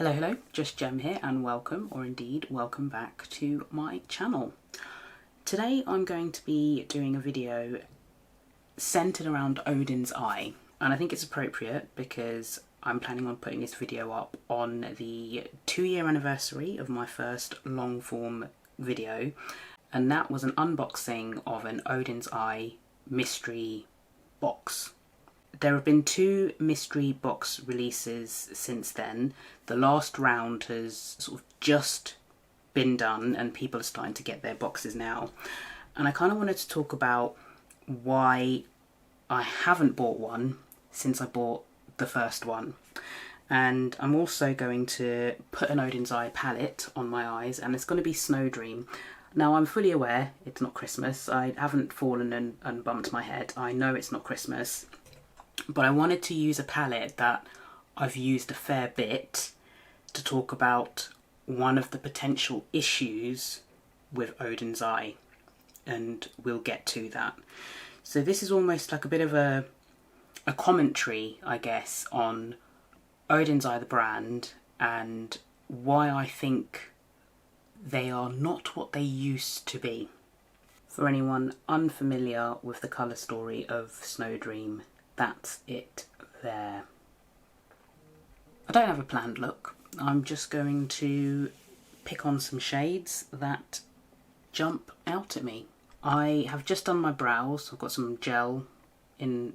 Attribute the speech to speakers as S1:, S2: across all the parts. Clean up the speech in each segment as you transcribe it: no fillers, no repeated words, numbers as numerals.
S1: Hello, JUSTJEM here and welcome, or indeed welcome back to my channel. Today I'm going to be doing a video centered around Oden's eye, and I think it's appropriate because I'm planning on putting this video up on the 2-year anniversary of my first long form video, and that was an unboxing of an Oden's eye mystery box. There have been 2 mystery box releases since then. The last round has sort of just been done and people are starting to get their boxes now. And I kind of wanted to talk about why I haven't bought one since I bought the first one. And I'm also going to put an Oden's eye palette on my eyes, and it's going to be Snow Dream. Now, I'm fully aware it's not Christmas. I haven't fallen and bumped my head. I know it's not Christmas. But I wanted to use a palette that I've used a fair bit to talk about one of the potential issues with Oden's eye, and we'll get to that. So this is almost like a bit of a commentary, I guess, on Oden's eye, the brand, and why I think they are not what they used to be. For anyone unfamiliar with the colour story of Snow Dream, that's it there. I don't have a planned look. I'm just going to pick on some shades that jump out at me. I have just done my brows. I've got some gel in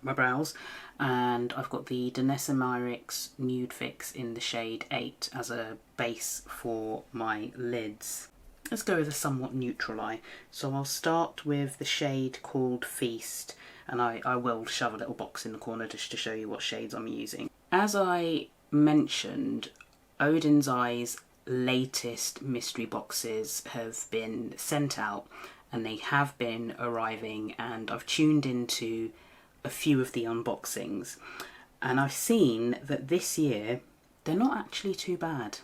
S1: my brows, and I've got the Danessa Myricks Nude Fix in the shade 8 as a base for my lids. Let's go with a somewhat neutral eye. So I'll start with the shade called Feast, and I will shove a little box in the corner just to show you what shades I'm using. As I mentioned, Oden's eye's latest mystery boxes have been sent out and they have been arriving, and I've tuned into a few of the unboxings, and I've seen that this year they're not actually too bad.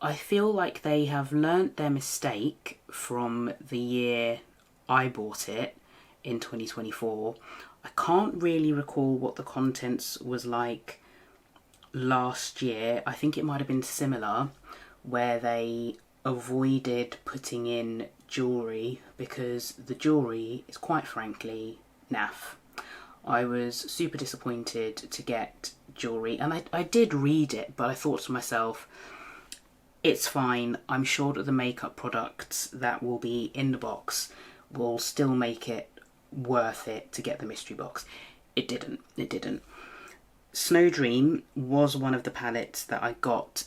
S1: I feel like they have learnt their mistake from the year I bought it in 2024. I can't really recall what the contents was like last year. I think it might have been similar, where they avoided putting in jewellery because the jewellery is quite frankly naff. I was super disappointed to get jewellery, and I did read it, but I thought to myself, it's fine. I'm sure that the makeup products that will be in the box will still make it worth it to get the mystery box. It didn't. Snow Dream was one of the palettes that I got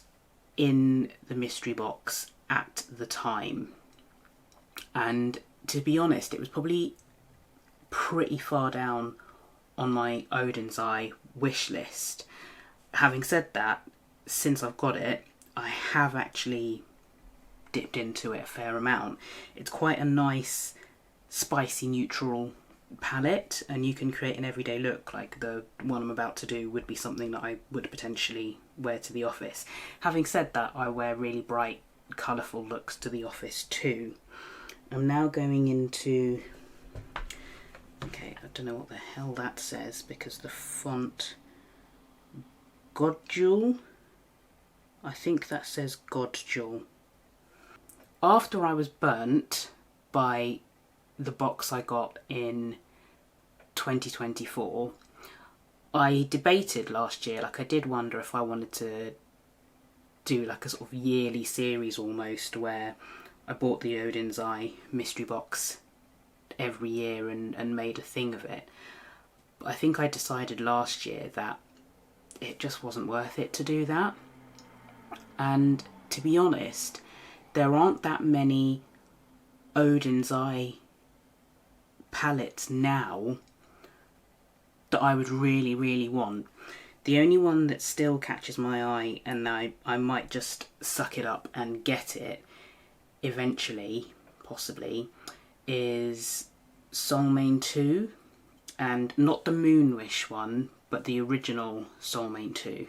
S1: in the mystery box at the time, and to be honest, it was probably pretty far down on my Oden's eye wish list. Having said that, since I've got it, I have actually dipped into it a fair amount. It's quite a nice spicy neutral palette, and you can create an everyday look. Like the one I'm about to do would be something that I would potentially wear to the office. Having said that, I wear really bright colourful looks to the office too. I'm now going into, okay, I don't know what the hell that says because the font, Giorgio, I think that says Giorgio. After I was burnt by the box I got in 2024, I debated last year, like I did wonder if I wanted to do like a sort of yearly series almost, where I bought the Oden's eye mystery box every year and made a thing of it. But I think I decided last year that it just wasn't worth it to do that. And to be honest, there aren't that many Oden's eye palettes now that I would really want. The only one that still catches my eye, and I might just suck it up and get it eventually, possibly, is Soulmane 2, and not the Moonwish one, but the original Soulmane 2.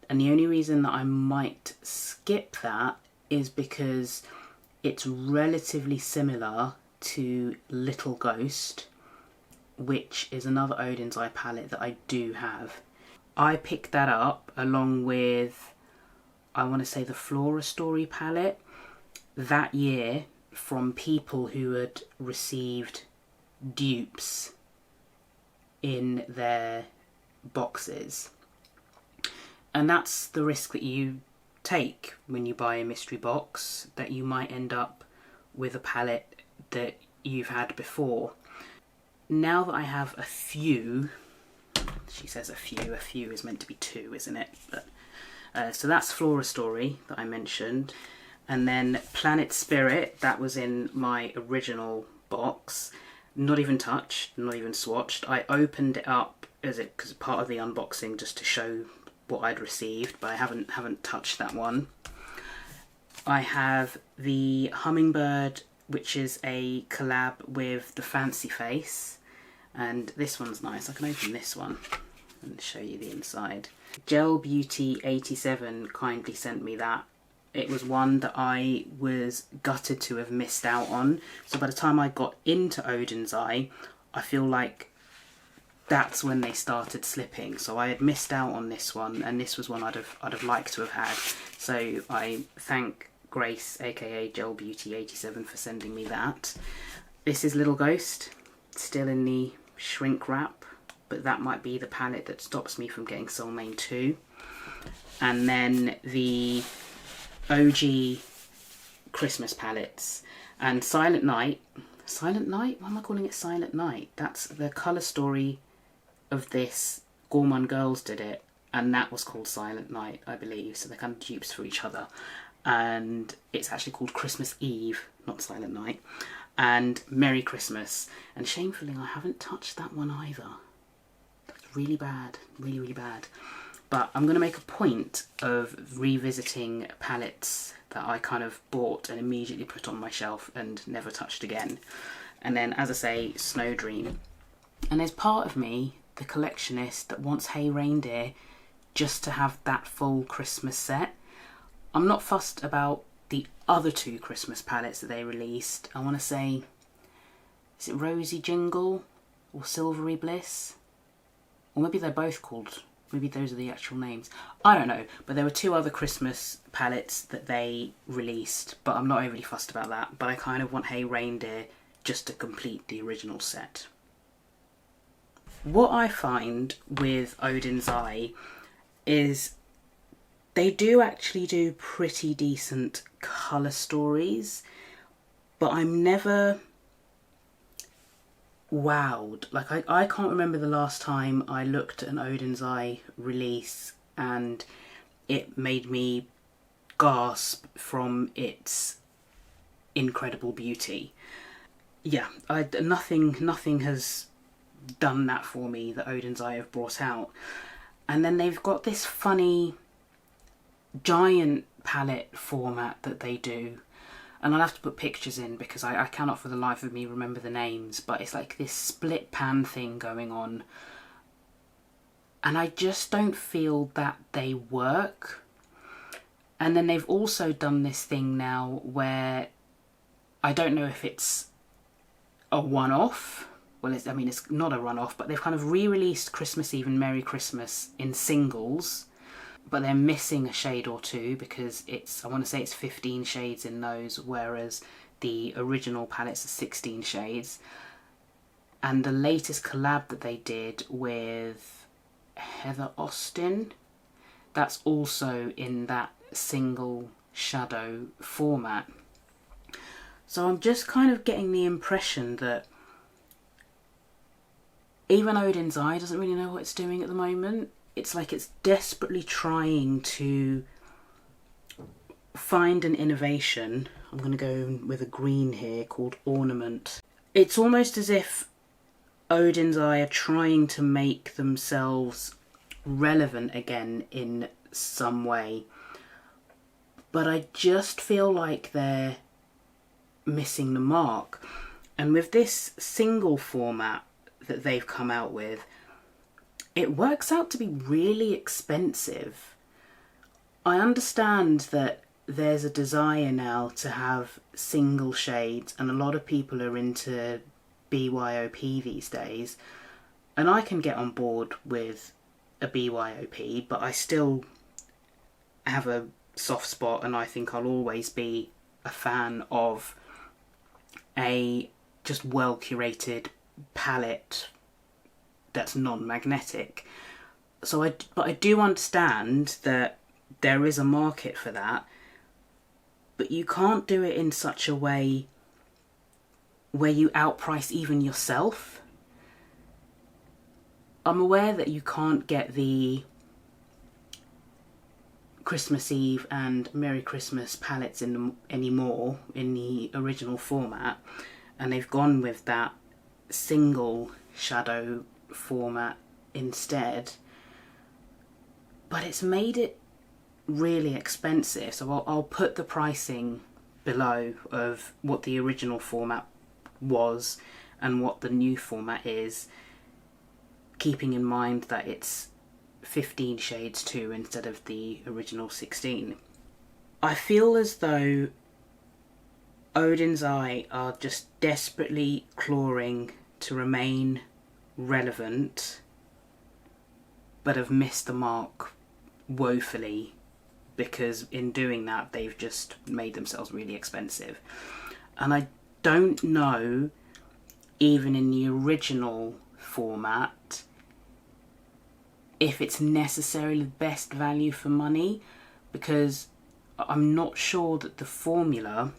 S1: And the only reason that I might skip that is because it's relatively similar to Little Ghost, which is another Oden's eye palette that I do have. I picked that up along with, I want to say, the Flora Story palette that year from people who had received dupes in their boxes. And that's the risk that you take when you buy a mystery box, that you might end up with a palette that you've had before. Now that I have a few, she says a few is meant to be two, isn't it? But, so that's Flora Story that I mentioned. And then Planet Spirit, that was in my original box. Not even touched, not even swatched. I opened it up as part of the unboxing just to show what I'd received, but I haven't touched that one. I have the Hummingbird, which is a collab with the Fancy Face, and this one's nice. I can open this one and show you the inside. Gel Beauty 87 kindly sent me that. It was one that I was gutted to have missed out on. So by the time I got into Oden's Eye, I feel like that's when they started slipping. So I had missed out on this one, and this was one I'd have liked to have had. So I thank Grace, aka Gel Beauty 87, for sending me that. This is Little Ghost, still in the shrink wrap, but that might be the palette that stops me from getting Soul Main 2. And then the OG Christmas palettes, and Silent Night. Silent Night? Why am I calling it Silent Night? That's the colour story of this. Gourmand Girls did it, and that was called Silent Night, I believe. So they're kind of dupes for each other. And it's actually called Christmas Eve, not Silent Night. And Merry Christmas. And shamefully, I haven't touched that one either. That's really bad. Really, really bad. But I'm going to make a point of revisiting palettes that I kind of bought and immediately put on my shelf and never touched again. And then, as I say, Snow Dream. And there's part of me, the collectionist, that wants Hey Reindeer just to have that full Christmas set. I'm not fussed about the other two Christmas palettes that they released. I want to say, is it Rosy Jingle or Silvery Bliss? Or maybe they're both called, maybe those are the actual names. I don't know, but there were two other Christmas palettes that they released, but I'm not overly fussed about that. But I kind of want Hey Reindeer just to complete the original set. What I find with Oden's Eye is they do actually do pretty decent colour stories, but I'm never wowed. Like, I can't remember the last time I looked at an Oden's Eye release and it made me gasp from its incredible beauty. Yeah, nothing has done that for me that Oden's Eye have brought out. And then they've got this funny giant palette format that they do, and I'll have to put pictures in because I cannot for the life of me remember the names, but it's like this split pan thing going on, and I just don't feel that they work. And then they've also done this thing now where I don't know if it's a one-off. Well, it's not a run-off, but they've kind of re-released Christmas Eve and Merry Christmas in singles, but they're missing a shade or two because I want to say it's 15 shades in those, whereas the original palettes are 16 shades. And the latest collab that they did with Heather Austin, that's also in that single shadow format. So I'm just kind of getting the impression that even Oden's Eye doesn't really know what it's doing at the moment. It's like it's desperately trying to find an innovation. I'm going to go with a green here called Ornament. It's almost as if Oden's Eye are trying to make themselves relevant again in some way. But I just feel like they're missing the mark. And with this single format that they've come out with, it works out to be really expensive. I understand that there's a desire now to have single shades, and a lot of people are into BYOP these days, and I can get on board with a BYOP, but I still have a soft spot, and I think I'll always be a fan of a just well curated palette that's non-magnetic. So but I do understand that there is a market for that, but you can't do it in such a way where you outprice even yourself. I'm aware that you can't get the Christmas Eve and Merry Christmas palettes anymore in the original format, and they've gone with that single shadow format instead, but it's made it really expensive. So I'll put the pricing below of what the original format was and what the new format is, keeping in mind that it's 15 shades too instead of the original 16. I feel as though Oden's Eye are just desperately clawing to remain relevant, but have missed the mark woefully, because in doing that they've just made themselves really expensive. And I don't know, even in the original format, if it's necessarily the best value for money, because I'm not sure that the formula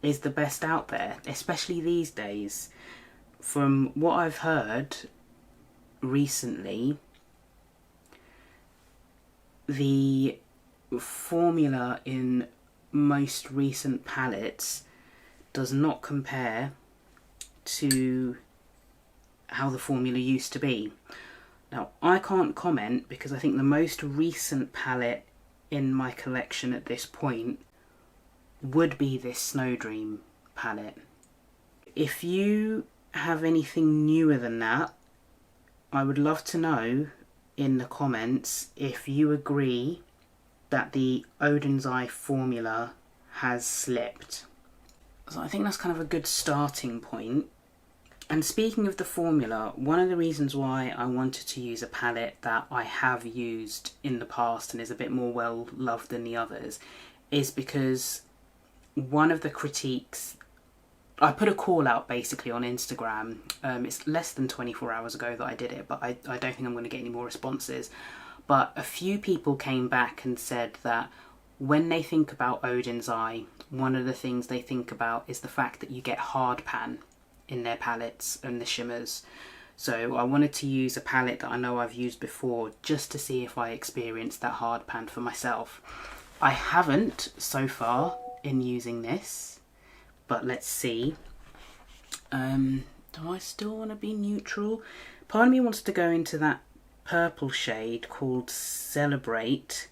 S1: is the best out there, especially these days. From what I've heard recently, the formula in most recent palettes does not compare to how the formula used to be. Now, I can't comment because I think the most recent palette in my collection at this point would be this Snow Dream palette. If you have anything newer than that, I would love to know in the comments if you agree that the Oden's Eye formula has slipped. So I think that's kind of a good starting point. And speaking of the formula, one of the reasons why I wanted to use a palette that I have used in the past and is a bit more well loved than the others is because one of the critiques, I put a call out basically on Instagram. It's less than 24 hours ago that I did it, but I don't think I'm going to get any more responses. But a few people came back and said that when they think about Oden's Eye, one of the things they think about is the fact that you get hard pan in their palettes and the shimmers. So I wanted to use a palette that I know I've used before just to see if I experienced that hard pan for myself. I haven't so far in using this, but let's see. Do I still want to be neutral? Part of me wants to go into that purple shade called Celebrate,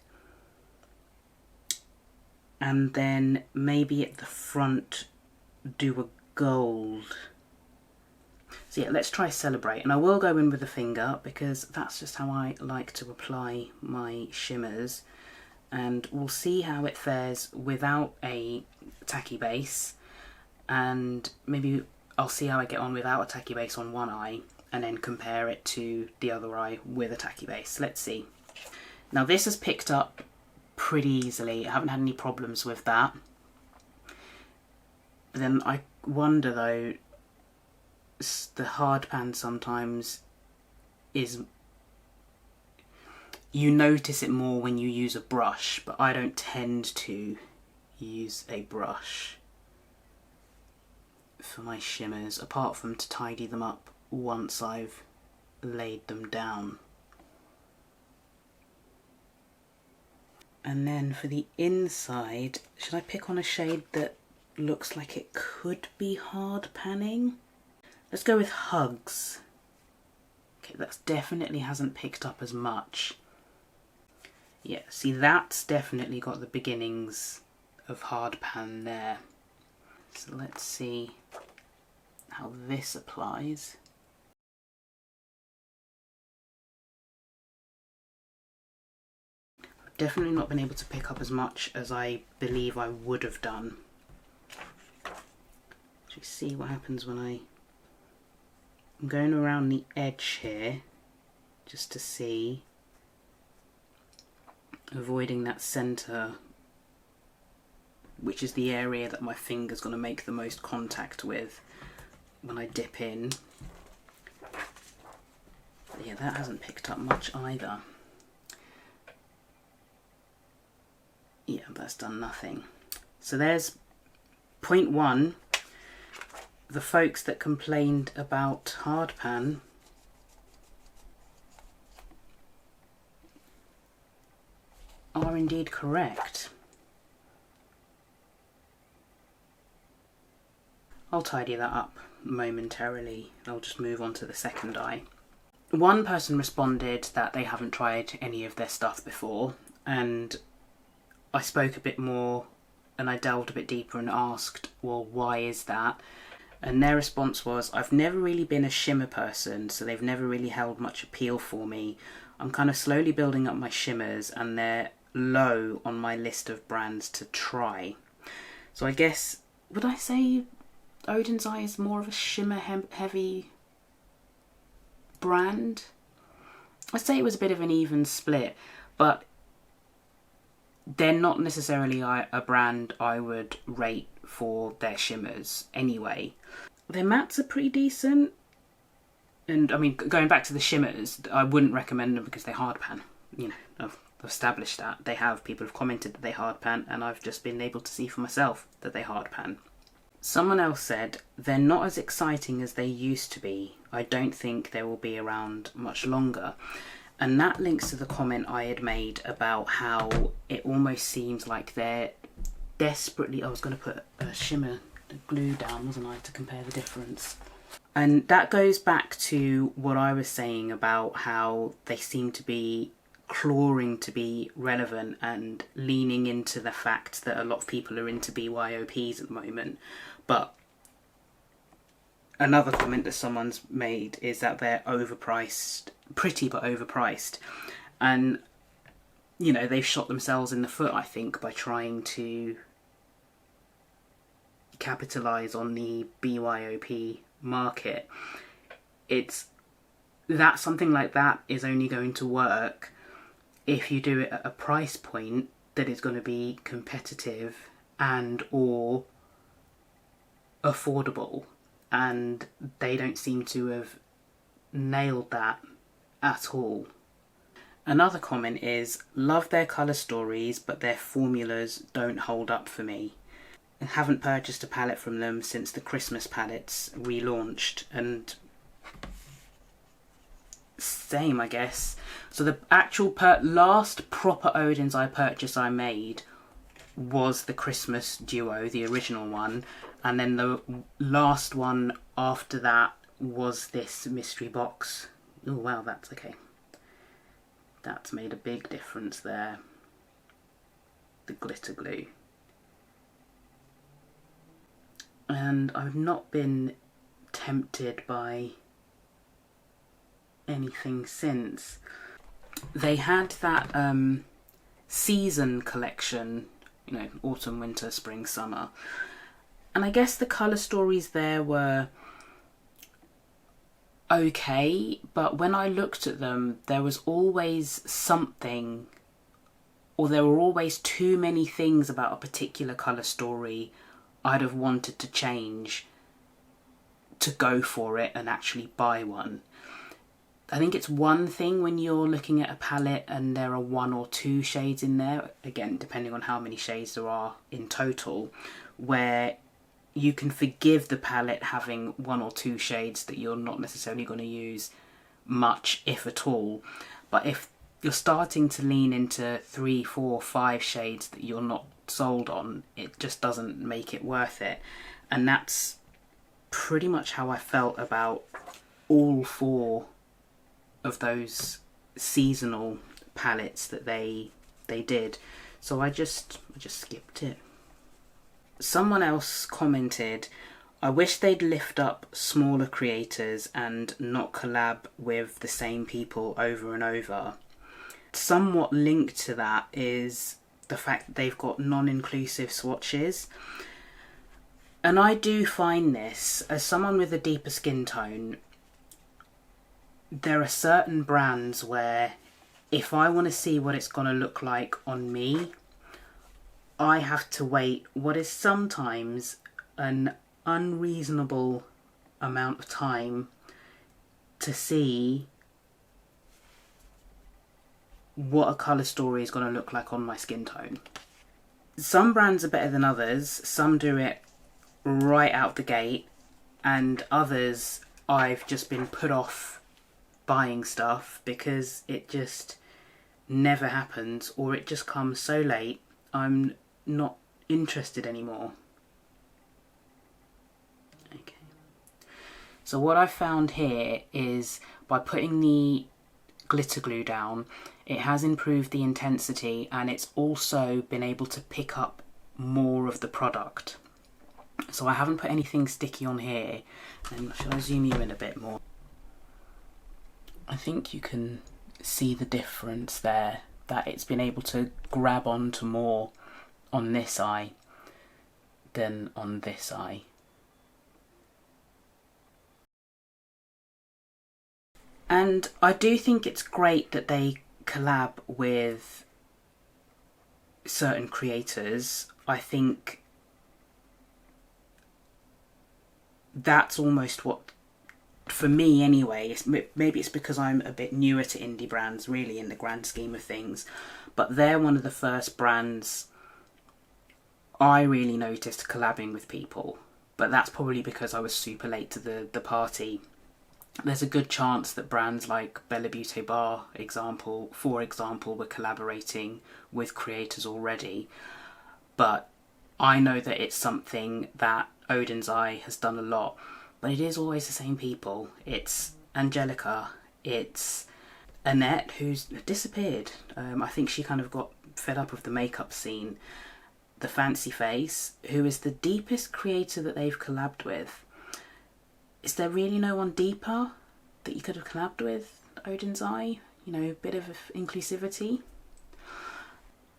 S1: and then maybe at the front do a gold. So yeah, let's try Celebrate, and I will go in with a finger because that's just how I like to apply my shimmers, and we'll see how it fares without a tacky base, and maybe I'll see how I get on without a tacky base on one eye and then compare it to the other eye with a tacky base. Let's see. Now this has picked up pretty easily. I haven't had any problems with that. But then I wonder though, the hard pan sometimes is, you notice it more when you use a brush, but I don't tend to use a brush for my shimmers, apart from to tidy them up once I've laid them down. And then for the inside, should I pick on a shade that looks like it could be hard panning? Let's go with Hugs. Okay, that definitely hasn't picked up as much. Yeah, see, that's definitely got the beginnings of hard pan there. So let's see how this applies. I've definitely not been able to pick up as much as I believe I would have done. Let's see what happens when I'm going around the edge here just to see, avoiding that centre, which is the area that my finger's going to make the most contact with when I dip in. But yeah, that hasn't picked up much either. Yeah, that's done nothing. So there's point one. The folks that complained about hard pan are indeed correct. I'll tidy that up momentarily. I'll just move on to the second eye. One person responded that they haven't tried any of their stuff before, and I spoke a bit more and I delved a bit deeper and asked, well, why is that? And their response was, I've never really been a shimmer person, so they've never really held much appeal for me. I'm kind of slowly building up my shimmers and they're low on my list of brands to try. So I guess, would I say Oden's Eye is more of a shimmer heavy brand? I'd say it was a bit of an even split, but they're not necessarily a brand I would rate for their shimmers anyway. Their mattes are pretty decent, and I mean, going back to the shimmers, I wouldn't recommend them because they hard pan. You know, I've established that. People have commented that they hard pan, and I've just been able to see for myself that they hard pan. Someone else said, they're not as exciting as they used to be. I don't think they will be around much longer. And that links to the comment I had made about how it almost seems like they're desperately... I was going to put a shimmer glue down, wasn't I, to compare the difference. And that goes back to what I was saying about how they seem to be clawing to be relevant and leaning into the fact that a lot of people are into BYOPs at the moment. But another comment that someone's made is that they're overpriced, pretty but overpriced. And, you know, they've shot themselves in the foot, I think, by trying to capitalise on the BYOP market. That something like that is only going to work if you do it at a price point that is going to be competitive and or affordable, and they don't seem to have nailed that at all. Another comment is, love their colour stories, but their formulas don't hold up for me. I haven't purchased a palette from them since the Christmas palettes relaunched, and same, I guess. So the actual last proper Oden's Eye purchase I made was the Christmas duo, the original one, and then the last one after that was this mystery box. Oh wow, that's okay. That's made a big difference there. The glitter glue. And I've not been tempted by anything since. They had that season collection, you know, autumn, winter, spring, summer. And I guess the colour stories there were okay, but when I looked at them, there was always something, or there were always too many things about a particular colour story I'd have wanted to change to go for it and actually buy one. I think it's one thing when you're looking at a palette and there are 1 or 2 shades in there, again, depending on how many shades there are in total, where you can forgive the palette having 1 or 2 shades that you're not necessarily going to use much, if at all. But if you're starting to lean into 3, 4, 5 shades that you're not sold on, it just doesn't make it worth it. And that's pretty much how I felt about all 4 of those seasonal palettes that they did. So I just skipped it. Someone else commented, I wish they'd lift up smaller creators and not collab with the same people over and over. Somewhat linked to that is the fact that they've got non-inclusive swatches. And I do find this, as someone with a deeper skin tone, there are certain brands where if I want to see what it's going to look like on me, I have to wait what is sometimes an unreasonable amount of time to see what a colour story is going to look like on my skin tone. Some brands are better than others, some do it right out the gate, and others I've just been put off buying stuff because it just never happens, or it just comes so late I'm not interested anymore. Okay. So what I found here is by putting the glitter glue down, it has improved the intensity and it's also been able to pick up more of the product. So I haven't put anything sticky on here. And shall I zoom you in a bit more? I think you can see the difference there, that it's been able to grab onto more on this eye than on this eye. And I do think it's great that they collab with certain creators. I think that's almost what, for me anyway, maybe it's because I'm a bit newer to indie brands really in the grand scheme of things, but they're one of the first brands I really noticed collabing with people. But that's probably because I was super late to the party. There's a good chance that brands like Bella Beauté Bar, for example, were collaborating with creators already. But I know that it's something that Oden's Eye has done a lot. But it is always the same people. It's Angelica, it's Annette, who's disappeared. I think she kind of got fed up with the makeup scene. The Fancy Face, who is the deepest creator that they've collabed with. Is there really no one deeper that you could have collabed with, Oden's Eye? You know, a bit of inclusivity.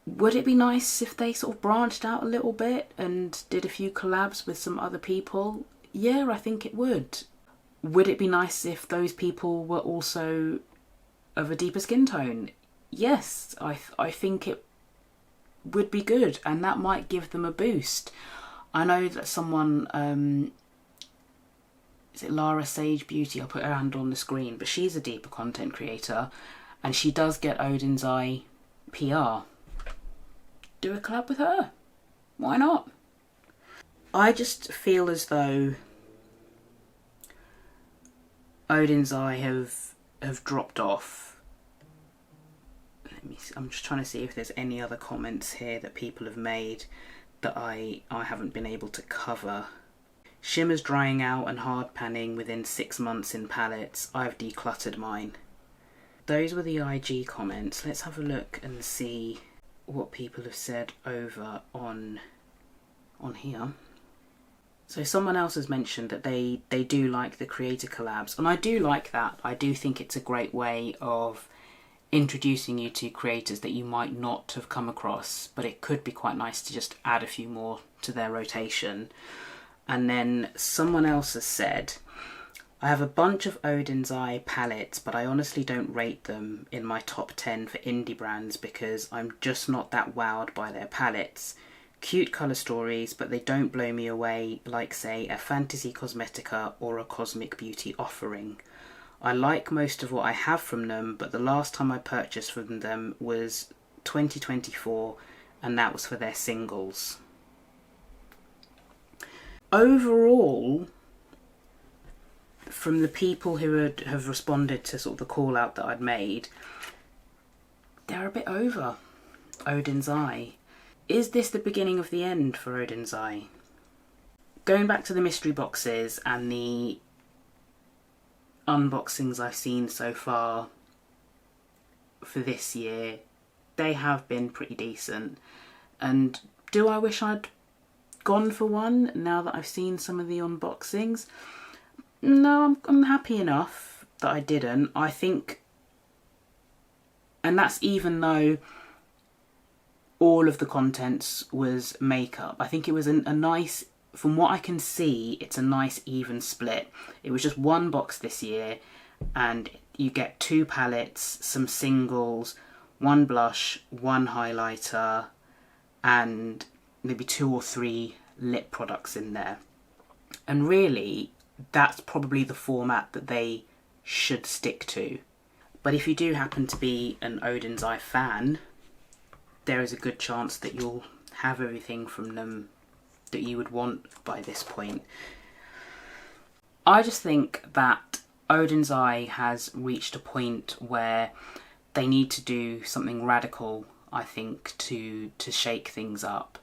S1: Would it be nice if they sort of branched out a little bit and did a few collabs with some other people? Yeah, I think it would. Would it be nice if those people were also of a deeper skin tone? Yes, I think it would be good, and that might give them a boost. I know that someone, is it Lara Sage Beauty? I'll put her handle on the screen, but she's a deeper content creator and she does get Oden's Eye PR. Do a collab with her. Why not? I just feel as though Oden's Eye have dropped off. Let me see. I'm just trying to see if there's any other comments here that people have made that I haven't been able to cover. Shimmers drying out and hard panning within 6 months in palettes. I've decluttered mine. Those were the IG comments. Let's have a look and see what people have said over on here. So someone else has mentioned that they do like the creator collabs, and I do like that. I do think it's a great way of introducing you to creators that you might not have come across, but it could be quite nice to just add a few more to their rotation. And then someone else has said, I have a bunch of Oden's Eye palettes, but I honestly don't rate them in my top 10 for indie brands because I'm just not that wowed by their palettes. Cute colour stories, but they don't blow me away like, say, a Fantasy Cosmetica or a Cosmic Beauty Offering. I like most of what I have from them, but the last time I purchased from them was 2024, and that was for their singles. Overall, from the people who have responded to sort of the call out that I'd made, they're a bit over Oden's Eye. Is this the beginning of the end for Oden's Eye? Going back to the mystery boxes and the unboxings I've seen so far for this year, they have been pretty decent. And do I wish I'd gone for one now that I've seen some of the unboxings? No, I'm happy enough that I didn't. I think, and that's even though all of the contents was makeup. I think it was a nice, from what I can see, it's a nice even split. It was just one box this year, and you get 2 palettes, some singles, 1 blush, 1 highlighter, and maybe 2 or 3 lip products in there. And really, that's probably the format that they should stick to. But if you do happen to be an Oden's Eye fan, there is a good chance that you'll have everything from them that you would want by this point. I just think that Oden's Eye has reached a point where they need to do something radical, I think, to shake things up.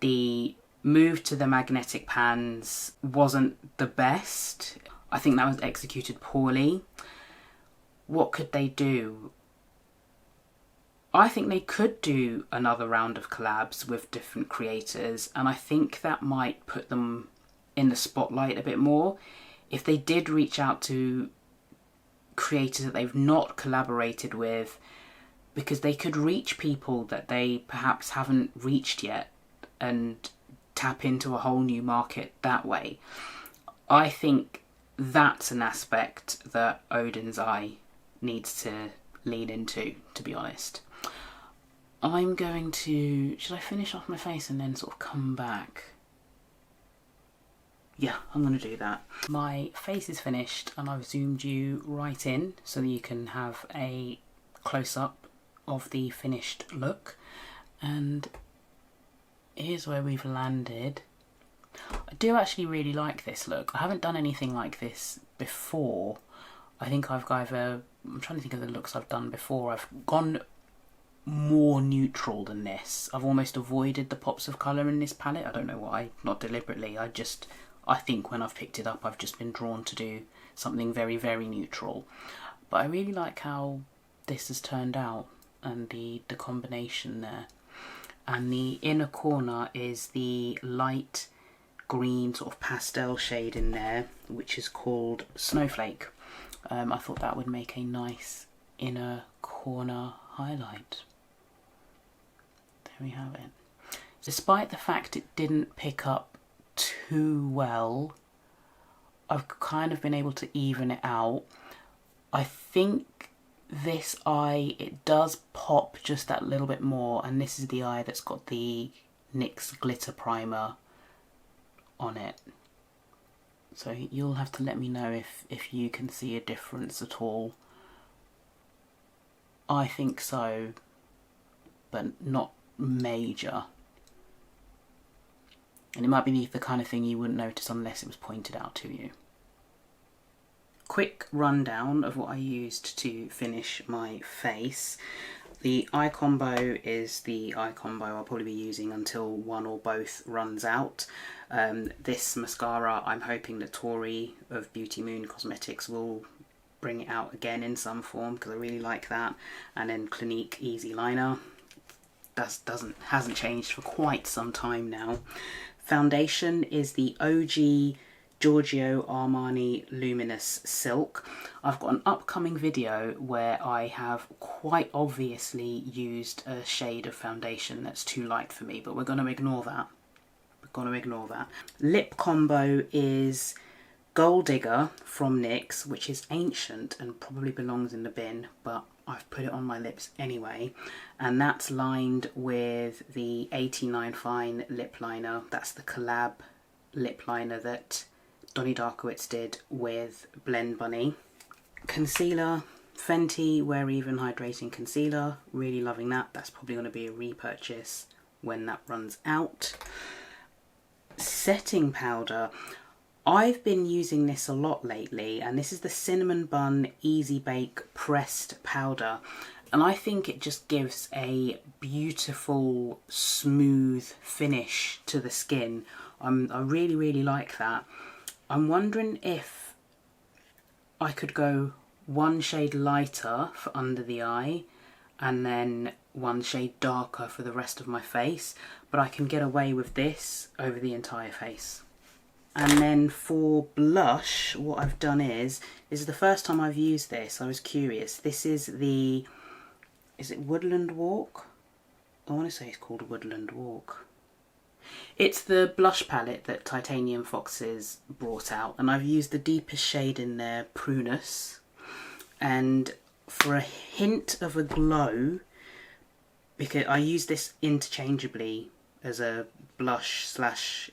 S1: The move to the magnetic pans wasn't the best. I think that was executed poorly. What could they do? I think they could do another round of collabs with different creators, and I think that might put them in the spotlight a bit more. If they did reach out to creators that they've not collaborated with, because they could reach people that they perhaps haven't reached yet and tap into a whole new market that way. I think that's an aspect that Oden's Eye needs to lean into, to be honest. I'm going to... should I finish off my face and then sort of come back? Yeah, I'm going to do that. My face is finished and I've zoomed you right in so that you can have a close-up of the finished look. And here's where we've landed. I do actually really like this look. I haven't done anything like this before. I think I'm trying to think of the looks I've done before. I've gone more neutral than this. I've almost avoided the pops of colour in this palette. I don't know why, not deliberately. I think when I've picked it up, I've just been drawn to do something very, very neutral. But I really like how this has turned out and the combination there. And the inner corner is the light green sort of pastel shade in there, which is called Snowflake. I thought that would make a nice inner corner highlight. There we have it. Despite the fact it didn't pick up too well, I've kind of been able to even it out. I think this eye, it does pop just that little bit more, and this is the eye that's got the NYX glitter primer on it. So you'll have to let me know if you can see a difference at all. I think so, but not major. And it might be the kind of thing you wouldn't notice unless it was pointed out to you. Quick rundown of what I used to finish my face. The eye combo is the eye combo I'll probably be using until one or both runs out. This mascara, I'm hoping that Tori of Beauty Moon Cosmetics will bring it out again in some form, because I really like that. And then Clinique Easy Liner. That hasn't changed for quite some time now. Foundation is the OG Giorgio Armani Luminous Silk. I've got an upcoming video where I have quite obviously used a shade of foundation that's too light for me, but we're going to ignore that. Lip combo is Gold Digger from NYX, which is ancient and probably belongs in the bin, but I've put it on my lips anyway. And that's lined with the 89 Fine lip liner. That's the collab lip liner that Donnie Darkowitz did with Blend Bunny. Concealer, Fenty Wear Even Hydrating Concealer. Really loving that. That's probably going to be a repurchase when that runs out. Setting powder. I've been using this a lot lately, and this is the Cinnamon Bun Easy Bake Pressed Powder. And I think it just gives a beautiful, smooth finish to the skin. I really, really like that. I'm wondering if I could go one shade lighter for under the eye and then one shade darker for the rest of my face, but I can get away with this over the entire face. And then for blush, what I've done is, this is the first time I've used this. I was curious. This is the, is it Woodland Walk? I want to say it's called Woodland Walk. It's the blush palette that Titanium Foxes brought out, and I've used the deepest shade in there, Prunus. and for a hint of a glow, because I use this interchangeably as a blush slash,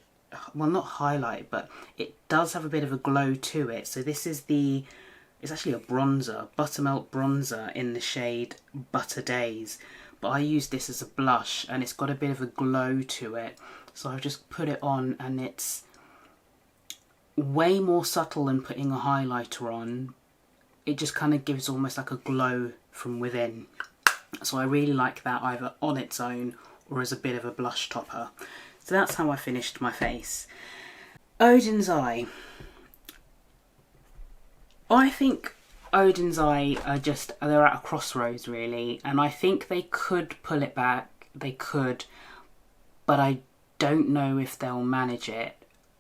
S1: well, not highlight, but it does have a bit of a glow to it. So this is it's actually a bronzer, buttermilk bronzer in the shade Butter Days, but I use this as a blush and it's got a bit of a glow to it. So I've just put it on and it's way more subtle than putting a highlighter on. It just kind of gives almost like a glow from within. So I really like that either on its own or as a bit of a blush topper. So that's how I finished my face. Oden's Eye. I think Oden's Eye they're at a crossroads really, and I think they could pull it back, they could, but I don't know if they'll manage it.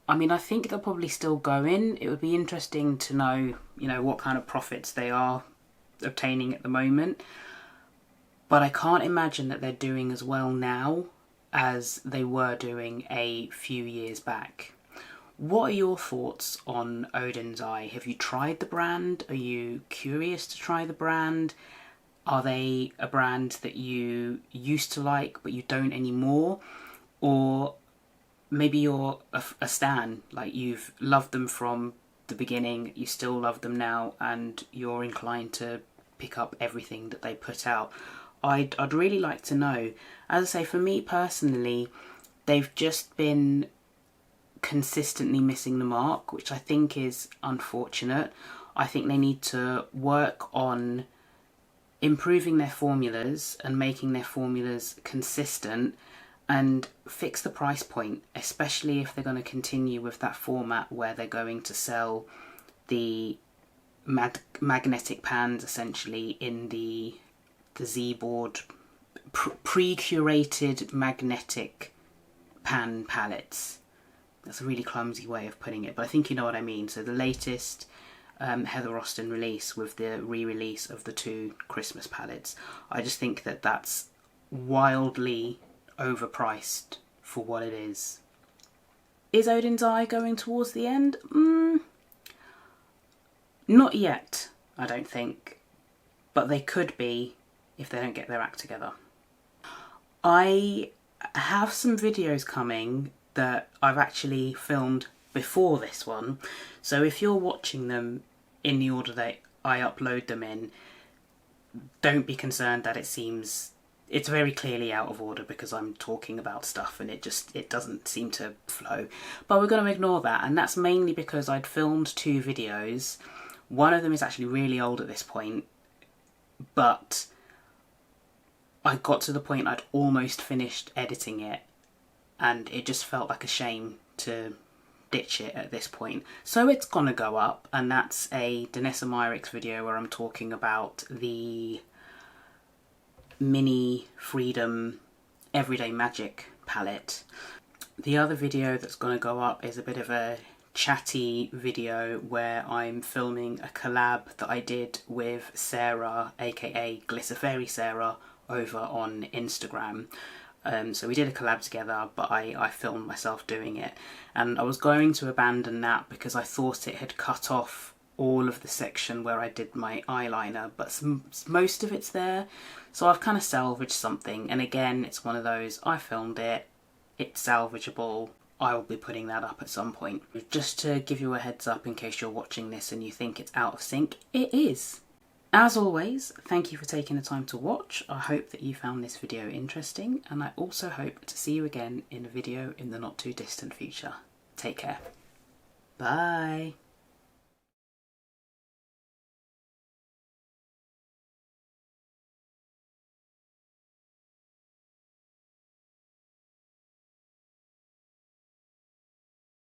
S1: I mean, I think they'll probably still go in. It would be interesting to know, you know, what kind of profits they are obtaining at the moment. But I can't imagine that they're doing as well now as they were doing a few years back. What are your thoughts on Oden's Eye? Have you tried the brand? Are you curious to try the brand? Are they a brand that you used to like but you don't anymore? Or maybe you're a stan, like you've loved them from the beginning, you still love them now, and you're inclined to pick up everything that they put out. I'd really like to know. As I say, for me personally, they've just been consistently missing the mark, which I think is unfortunate. I think they need to work on improving their formulas and making their formulas consistent, and fix the price point, especially if they're going to continue with that format where they're going to sell the magnetic pans essentially in the Z-board pre-curated magnetic pan palettes. That's a really clumsy way of putting it, but I think you know what I mean. So the latest Heather Austin release with the re-release of the 2 Christmas palettes, I just think that that's wildly overpriced for what it is. Is Oden's Eye going towards the end? Not yet, I don't think, but they could be if they don't get their act together. I have some videos coming that I've actually filmed before this one, so if you're watching them in the order that I upload them in, don't be concerned that it's very clearly out of order because I'm talking about stuff and it doesn't seem to flow. But we're going to ignore that, and that's mainly because I'd filmed 2 videos. One of them is actually really old at this point, but I got to the point I'd almost finished editing it and it just felt like a shame to ditch it at this point. So it's gonna go up, and that's a Danessa Myricks video where I'm talking about the Mini Freedom Everyday Magic palette. The other video that's going to go up is a bit of a chatty video where I'm filming a collab that I did with Sarah, aka Glitter Fairy Sarah, over on Instagram. So we did a collab together, but I filmed myself doing it, and I was going to abandon that because I thought it had cut off all of the section where I did my eyeliner, but most of it's there, so I've kind of salvaged something. And again, it's one of those, I filmed it, it's salvageable, I will be putting that up at some point. Just to give you a heads up in case you're watching this and you think it's out of sync, it is. As always, thank you for taking the time to watch. I hope that you found this video interesting, and I also hope to see you again in a video in the not too distant future. Take care. Bye.